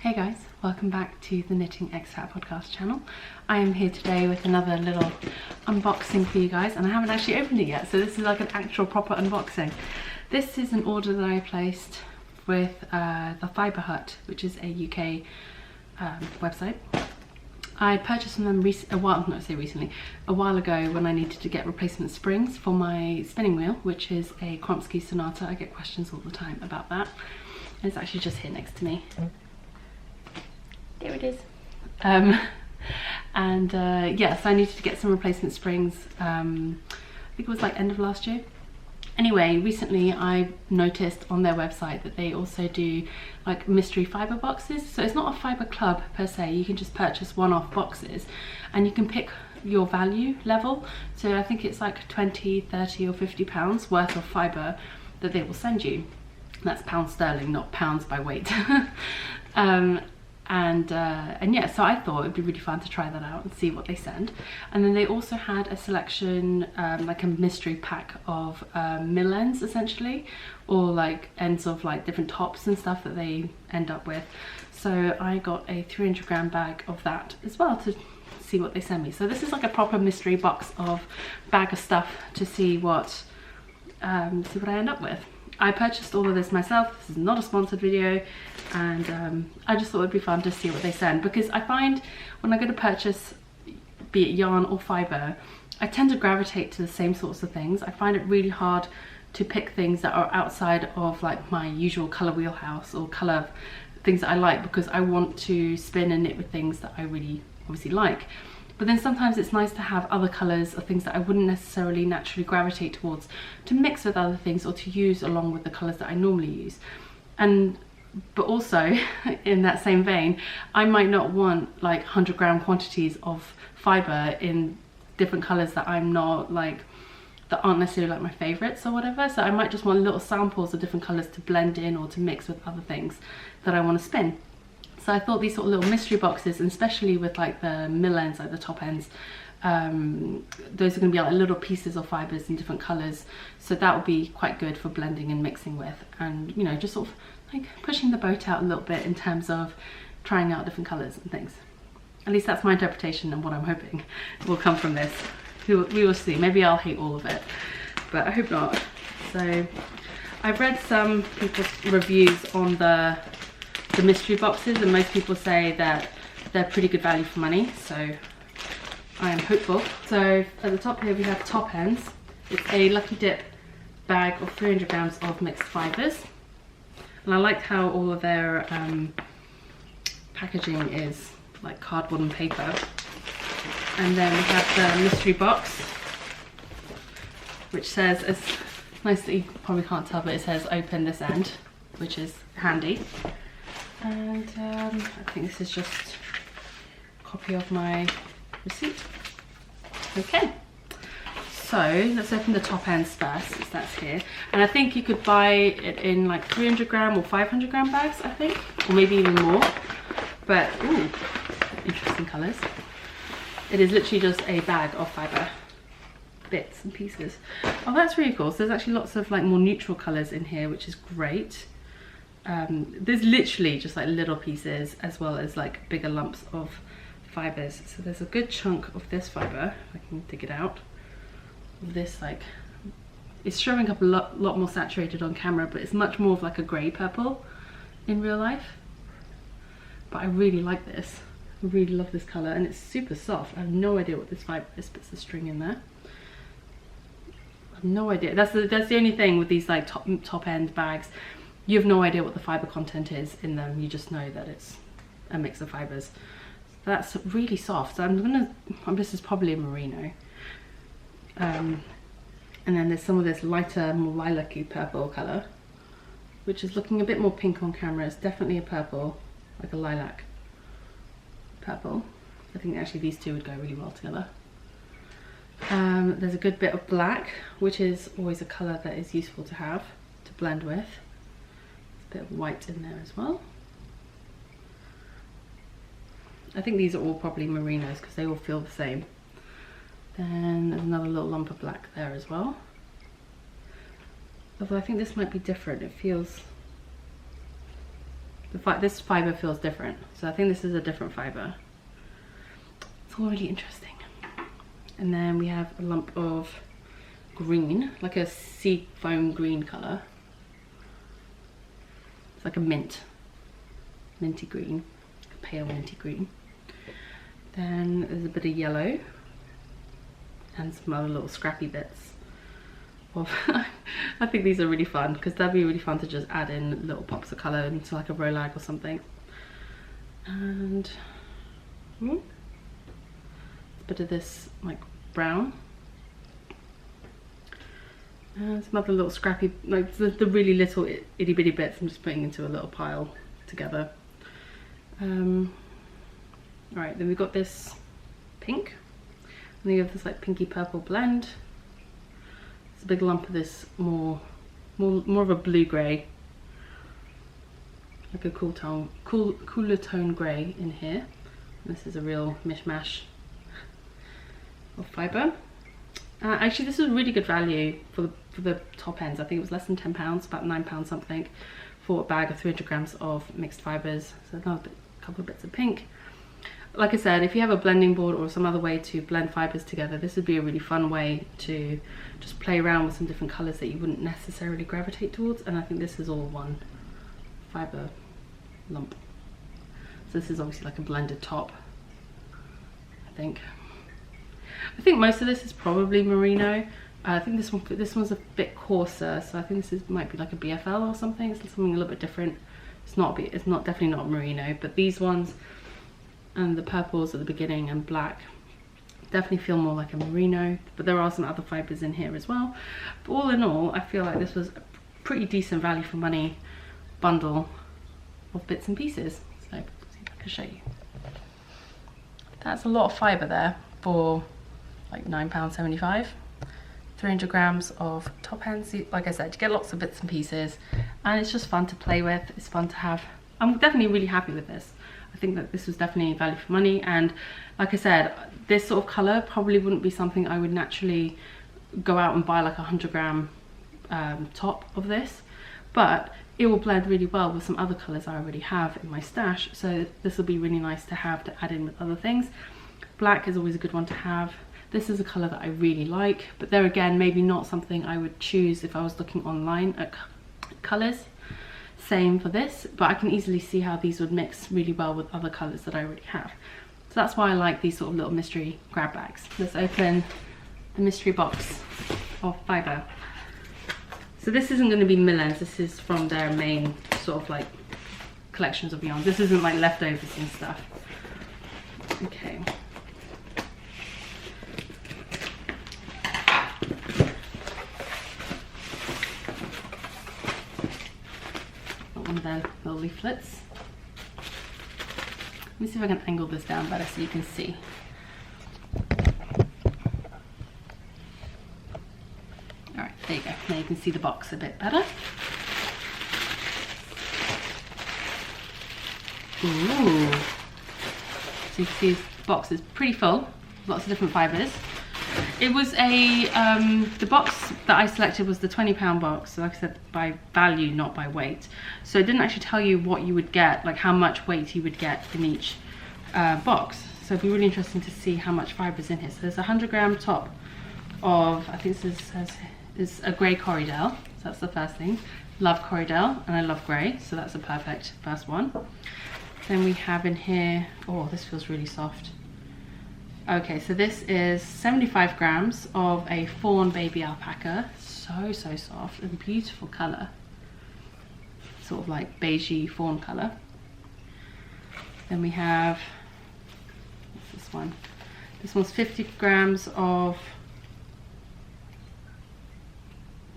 Hey guys, welcome back to the Knitting Expat Podcast Channel. I am here today with another little unboxing for you guys, and I haven't actually opened it yet, so this is like an actual proper unboxing. This is an order that I placed with the Fibre Hut, which is a UK website. I purchased from them a while ago when I needed to get replacement springs for my spinning wheel, which is a Kromsky Sonata. I get questions all the time about that, and it's actually just here next to me. There it is. Yeah, so I needed to get some replacement springs. I think it was like end of last year. Anyway, recently I noticed on their website that they also do like mystery fibre boxes. So it's not a fibre club per se, you can just purchase one-off boxes and you can pick your value level. So I think it's like 20, 30 or 50 pounds worth of fibre that they will send you. That's pounds sterling, not pounds by weight. And yeah, so I thought it'd be really fun to try that out and see what they send. And then they also had a selection, like a mystery pack of mill ends essentially, or like ends of like different tops and stuff that they end up with. So I got a 300 gram bag of that as well to see what they send me. So this is like a proper mystery box of bag of stuff to see what I end up with. I purchased all of this myself. This is not a sponsored video, and I just thought it'd be fun to see what they send, because I find when I go to purchase, be it yarn or fibre, I tend to gravitate to the same sorts of things. I find it really hard to pick things that are outside of like my usual colour wheelhouse or colour things that I like, because I want to spin and knit with things that I really obviously like. But then sometimes it's nice to have other colours or things that I wouldn't necessarily naturally gravitate towards to mix with other things or to use along with the colours that I normally use. But also, in that same vein, I might not want like 100 gram quantities of fibre in different colours that I'm not like, that aren't necessarily like my favourites or whatever. So I might just want little samples of different colours to blend in or to mix with other things that I want to spin. So I thought these sort of little mystery boxes, and especially with like the mill ends, like the top ends, those are going to be like little pieces of fibres in different colours. So that would be quite good for blending and mixing with, and you know, just sort of like pushing the boat out a little bit in terms of trying out different colours and things. At least that's my interpretation and what I'm hoping will come from this. We will see. Maybe I'll hate all of it, but I hope not. So I've read some people's reviews on the mystery boxes, and most people say that they're pretty good value for money, so I am hopeful. So at the top here we have top ends. It's a Lucky Dip bag of 300 grams of mixed fibres, and I like how all of their packaging is like cardboard and paper. And then we have the mystery box, which says, it's nice that you probably can't tell, but it says open this end, which is handy. And I think this is just a copy of my receipt. Okay, so let's open the top ends first, since that's here. And I think you could buy it in like 300 gram or 500 gram bags, I think, or maybe even more. But ooh, interesting colours. It is literally just a bag of fibre bits and pieces. Oh, that's really cool. So there's actually lots of like more neutral colours in here, which is great. There's literally just like little pieces as well as like bigger lumps of fibres. So there's a good chunk of this fibre, if I can dig it out. This, like, it's showing up a lot more saturated on camera, but it's much more of like a grey purple in real life. But I really like this. I really love this colour, and it's super soft. I have no idea what this fibre is, but it's a string in there. I have no idea. That's the only thing with these like top end bags. You have no idea what the fibre content is in them. You just know that it's a mix of fibres. That's really soft. So this is probably a merino. And then there's some of this lighter, more lilac-y purple colour, which is looking a bit more pink on camera. It's definitely a purple, like a lilac purple. I think actually these two would go really well together. There's a good bit of black, which is always a colour that is useful to have to blend with. A bit of white in there as well. I think these are all probably merinos because they all feel the same. Then there's another little lump of black there as well. Although I think this might be different. It feels this fibre feels different. So I think this is a different fibre. It's all really interesting. And then we have a lump of green, like a sea foam green colour. It's like a minty green, a pale minty green. Then there's a bit of yellow and some other little scrappy bits of I think these are really fun because that'd be really fun to just add in little pops of colour into like a rolag or something. And a bit of this like brown. And some other little scrappy, like the really little itty bitty bits I'm just putting into a little pile together. Alright, then we've got this pink. And then you have this like pinky purple blend. It's a big lump of this more of a blue grey. Like a cooler tone grey in here. And this is a real mishmash of fibre. Actually, this was really good value for the top ends. I think it was less than £10, about £9 something, for a bag of 300 grams of mixed fibres. So another couple of bits of pink. Like I said, if you have a blending board or some other way to blend fibres together, this would be a really fun way to just play around with some different colours that you wouldn't necessarily gravitate towards. And I think this is all one fibre lump. So this is obviously like a blended top, I think most of this is probably merino. I think this one's a bit coarser, so I think this might be like a BFL or something. It's something a little bit different. It's definitely not merino, but these ones and the purples at the beginning and black definitely feel more like a merino, but there are some other fibres in here as well. But all in all, I feel like this was a pretty decent value for money bundle of bits and pieces. So let's see if I can show you. That's a lot of fibre there for like £9.75. 300 grams of top ends. Like I said, you get lots of bits and pieces, and it's just fun to play with. It's fun to have. I'm definitely really happy with this. I think that this was definitely value for money, and like I said, this sort of colour probably wouldn't be something I would naturally go out and buy like a 100 gram top of this, but it will blend really well with some other colours I already have in my stash, so this will be really nice to have to add in with other things. Black is always a good one to have. This is a colour that I really like, but there again, maybe not something I would choose if I was looking online at colours. Same for this, but I can easily see how these would mix really well with other colours that I already have. So that's why I like these sort of little mystery grab bags. Let's open the mystery box of fibre. So this isn't going to be Millens, this is from their main sort of like collections of yarns. This isn't like leftovers and stuff. Okay. One of their little leaflets. Let me see if I can angle this down better so you can see. Alright, there you go. Now you can see the box a bit better. Ooh. So you can see the box is pretty full. Lots of different fibres. It was a, the box that I selected was the £20 box, so like I said, by value, not by weight. So it didn't actually tell you what you would get, like how much weight you would get in each box. So it'd be really interesting to see how much fibre is in here. So there's a 100 gram top of, I think this is a grey Corriedale, so that's the first thing. Love Corriedale, and I love grey, so that's a perfect first one. Then we have in here, oh, this feels really soft. Okay, so this is 75 grams of a fawn baby alpaca. So soft and beautiful colour. Sort of like beigey fawn colour. Then we have, what's this one? This one's 50 grams of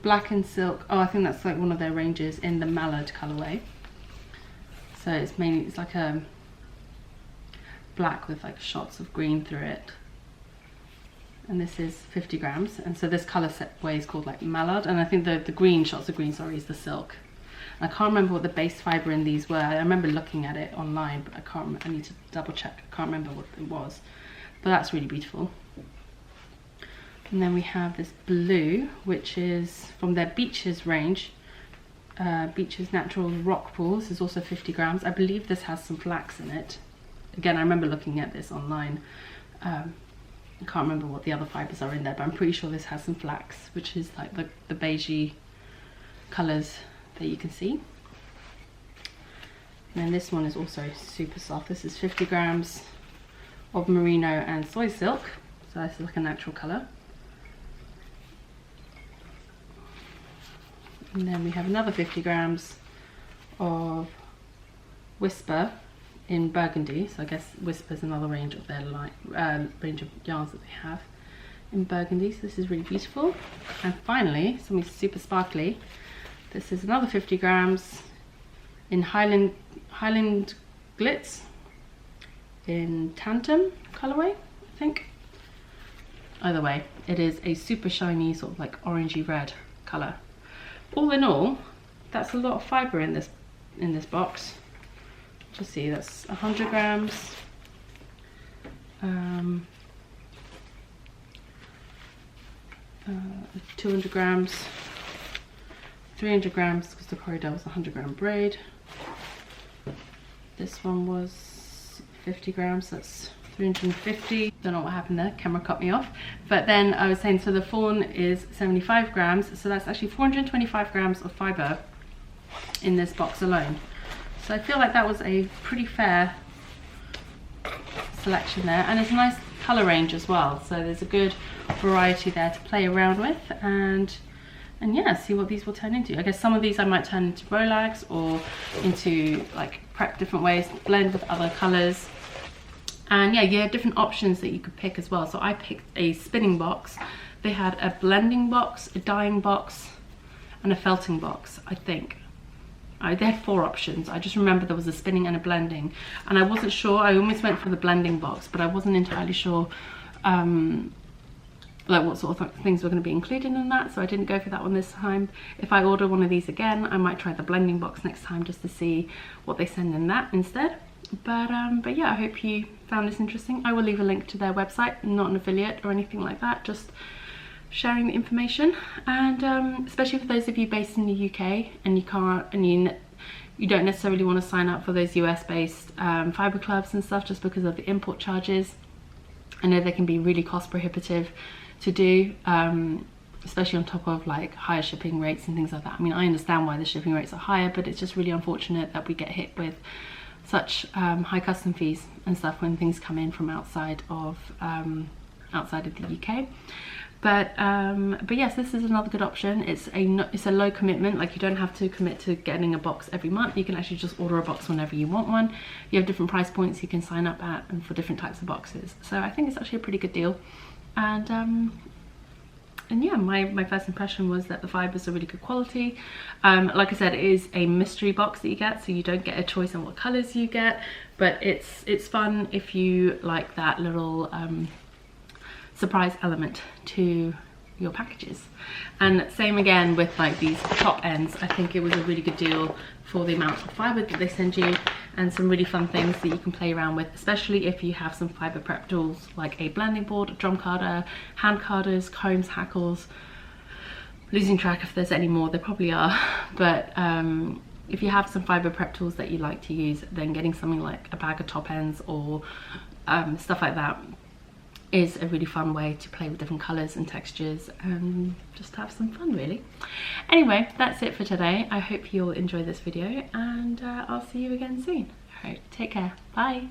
black and silk. Oh, I think that's like one of their ranges in the mallard colourway. So it's like a black with like shots of green through it, and this is 50 grams, and so this color set way is called like mallard, and I think the green shots of green, sorry, is the silk. And I can't remember what the base fibre in these were. I remember looking at it online, but I need to double check. I can't remember what it was, but that's really beautiful. And then we have this blue, which is from their Beaches range, Beaches Natural Rock Wool. This is also 50 grams. I believe this has some flax in it. Again, I remember looking at this online. I can't remember what the other fibres are in there, but I'm pretty sure this has some flax, which is like the beigey colours that you can see. And then this one is also super soft. This is 50 grams of merino and soy silk. So this is like a natural colour. And then we have another 50 grams of Whisper in burgundy. So I guess Whisper is another range of their range of yarns that they have in burgundy. So this is really beautiful. And finally, something super sparkly. This is another 50 grams in Highland Glitz in Tantum colourway, I think. Either way, it is a super shiny sort of like orangey red colour. All in all, that's a lot of fibre in this box. Just see, that's 100 grams, 200 grams, 300 grams because the corridor was 100 gram braid. This one was 50 grams, that's 350. Don't know what happened there, camera cut me off. But then I was saying, so the fawn is 75 grams, so that's actually 425 grams of fibre in this box alone. So I feel like that was a pretty fair selection there, and it's a nice colour range as well. So there's a good variety there to play around with, and yeah, see what these will turn into. I guess some of these I might turn into rolags or into like prep different ways, blend with other colours. And yeah, you have different options that you could pick as well. So I picked a spinning box. They had a blending box, a dyeing box, and a felting box, I think. They had 4 options. I just remember there was a spinning and a blending. And I wasn't sure, I almost went for the blending box, but I wasn't entirely sure like what sort of things were going to be included in that, so I didn't go for that one this time. If I order one of these again, I might try the blending box next time just to see what they send in that instead. But yeah, I hope you found this interesting. I will leave a link to their website, not an affiliate or anything like that, just sharing the information. And especially for those of you based in the UK and you don't necessarily want to sign up for those US based fibre clubs and stuff just because of the import charges. I know they can be really cost prohibitive to do, especially on top of like higher shipping rates and things like that. I mean, I understand why the shipping rates are higher, but it's just really unfortunate that we get hit with such high custom fees and stuff when things come in from outside of the UK. But yes, this is another good option. It's a low commitment. Like, you don't have to commit to getting a box every month. You can actually just order a box whenever you want one. You have different price points you can sign up at and for different types of boxes. So I think it's actually a pretty good deal. And yeah, my first impression was that the fibres are really good quality. Like I said, it is a mystery box that you get, so you don't get a choice on what colours you get, but it's fun if you like that little surprise element to your packages. And same again with like these top ends. I think it was a really good deal for the amount of fibre that they send you, and some really fun things that you can play around with, especially if you have some fibre prep tools like a blending board, a drum carder, hand carders, combs, hackles. Losing track if there's any more, there probably are, but if you have some fibre prep tools that you like to use, then getting something like a bag of top ends or stuff like that is a really fun way to play with different colours and textures and just have some fun, really. Anyway, that's it for today. I hope you'll enjoy this video, and I'll see you again soon. Alright, take care. Bye.